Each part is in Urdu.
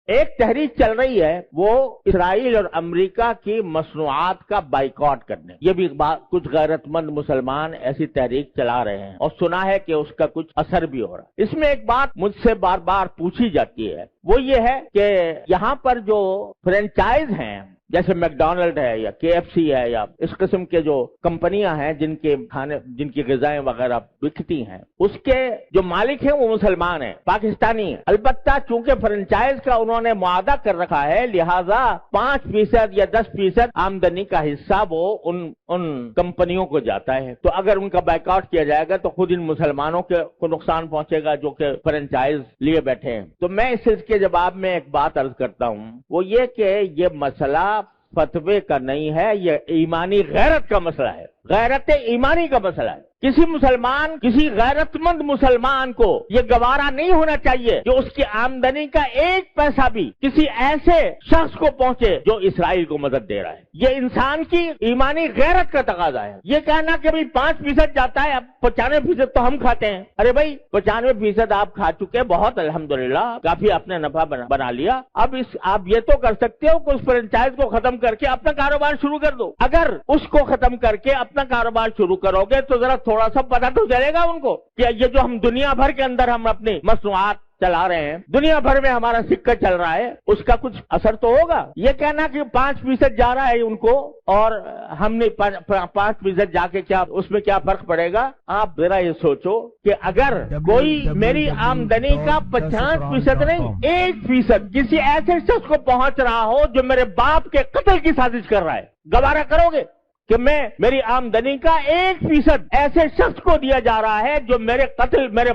ایک تحریک چل رہی ہے وہ اسرائیل اور امریکہ کی مصنوعات کا بائیکاٹ کرنے، یہ بھی کچھ غیرت مند مسلمان ایسی تحریک چلا رہے ہیں اور سنا ہے کہ اس کا کچھ اثر بھی ہو رہا ہے۔ اس میں ایک بات مجھ سے بار بار پوچھی جاتی ہے، وہ یہ ہے کہ یہاں پر جو فرینچائز ہیں جیسے میک ڈونلڈ ہے یا کے ایف سی ہے یا اس قسم کے جو کمپنیاں ہیں جن کے کھانے جن کی غذائیں وغیرہ بکتی ہیں، اس کے جو مالک ہیں وہ مسلمان ہیں، پاکستانی ہیں۔ البتہ چونکہ فرنچائز کا انہوں نے معاہدہ کر رکھا ہے، لہذا 5% یا 10% آمدنی کا حصہ وہ ان کمپنیوں کو جاتا ہے۔ تو اگر ان کا بائیکاٹ کیا جائے گا تو خود ان مسلمانوں کو نقصان پہنچے گا جو کہ فرنچائز لیے بیٹھے ہیں۔ تو میں اس کے جواب میں ایک بات عرض کرتا ہوں، وہ یہ کہ یہ مسئلہ فتوے کا نہیں ہے، یہ ایمانی غیرت کا مسئلہ ہے، غیرت ایمانی کا مسئلہ ہے۔ کسی مسلمان، کسی غیرت مند مسلمان کو یہ گوارا نہیں ہونا چاہیے کہ اس کی آمدنی کا 1 پیسہ بھی کسی ایسے شخص کو پہنچے جو اسرائیل کو مدد دے رہا ہے۔ یہ انسان کی ایمانی غیرت کا تقاضا ہے۔ یہ کہنا کہ 5% جاتا ہے، اب 95% تو ہم کھاتے ہیں۔ ارے بھائی 95% آپ کھا چکے، بہت الحمدللہ، کافی آپ نے نفع بنا لیا۔ اب آپ یہ تو کر سکتے ہو کہ اس فرنچائز کو ختم کر کے اپنا کاروبار شروع کر دو۔ اگر اس کو ختم کر کے اپنا کاروبار شروع کرو گے تو ذرا تھوڑا سا پتہ تو چلے گا ان کو کہ یہ جو ہم دنیا بھر کے اندر ہم اپنی مصنوعات چلا رہے ہیں، دنیا بھر میں ہمارا سکہ چل رہا ہے، اس کا کچھ اثر تو ہوگا۔ یہ کہنا کہ 5% جا رہا ہے ان کو اور ہم نے 5% جا کے کیا اس میں کیا فرق پڑے گا؟ آپ ذرا یہ سوچو کہ اگر کوئی میری آمدنی کا 50% نہیں 1% کسی ایسے شخص کو پہنچ رہا ہو جو میرے باپ کے قتل کی سازش کر رہا ہے، گوارا کرو گے کہ میری آمدنی کا 1% ایسے شخص کو دیا جا رہا ہے جو میرے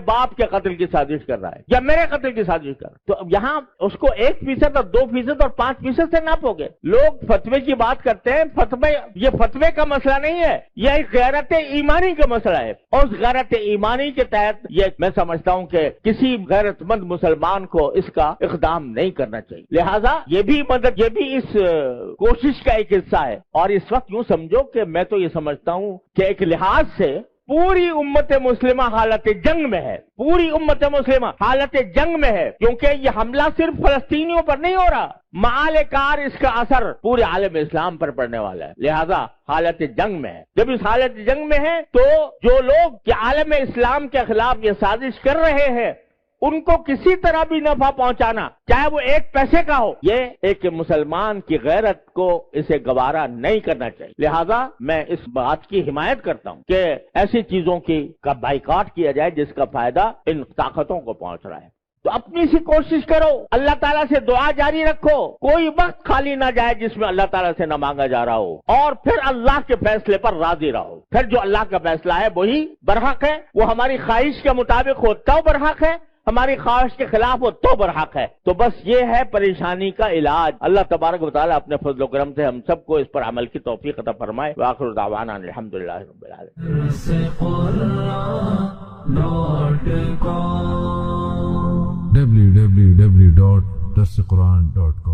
باپ کے قتل کی سازش کر رہا ہے یا میرے قتل کی سازش کر رہا ہے؟ تو یہاں اس کو 1% اور 2% اور 5% سے ناپو گے۔ لوگ فتوے کی بات کرتے ہیں، یہ فتوے کا مسئلہ نہیں ہے، یہ ایک غیرت ایمانی کا مسئلہ ہے، اور اس غیرت ایمانی کے تحت یہ میں سمجھتا ہوں کہ کسی غیرت مند مسلمان کو اس کا اقدام نہیں کرنا چاہیے۔ لہذا یہ بھی اس کوشش کا ایک حصہ ہے۔ اور اس وقت یوں سمجھو کہ میں تو یہ سمجھتا ہوں کہ ایک لحاظ سے پوری امت مسلمہ حالت جنگ میں ہے، پوری امت مسلمہ حالت جنگ میں ہے، کیونکہ یہ حملہ صرف فلسطینیوں پر نہیں ہو رہا، معال کار اس کا اثر پورے عالم اسلام پر پڑنے والا ہے۔ لہذا حالت جنگ میں ہے۔ جب اس حالت جنگ میں ہے تو جو لوگ کہ عالم اسلام کے خلاف یہ سازش کر رہے ہیں ان کو کسی طرح بھی نفع پہنچانا، چاہے وہ 1 پیسے کا ہو، یہ ایک مسلمان کی غیرت کو اسے گوارا نہیں کرنا چاہیے۔ لہذا میں اس بات کی حمایت کرتا ہوں کہ ایسی چیزوں کا بائیکاٹ کیا جائے جس کا فائدہ ان طاقتوں کو پہنچ رہا ہے۔ تو اپنی سی کوشش کرو، اللہ تعالیٰ سے دعا جاری رکھو، کوئی وقت خالی نہ جائے جس میں اللہ تعالیٰ سے نہ مانگا جا رہا ہو، اور پھر اللہ کے فیصلے پر راضی رہو۔ پھر جو اللہ کا فیصلہ ہے وہی برحق ہے، وہ ہماری خواہش کے مطابق ہو تو برحق ہے، ہماری خواہش کے خلاف ہو تو برحق ہے۔ تو بس یہ ہے پریشانی کا علاج۔ اللہ تبارک و تعالیٰ اپنے فضل و کرم سے ہم سب کو اس پر عمل کی توفیق عطا فرمائے۔ وآخر دعوانا الحمدللہ رب العالمین۔ www.darsequran.com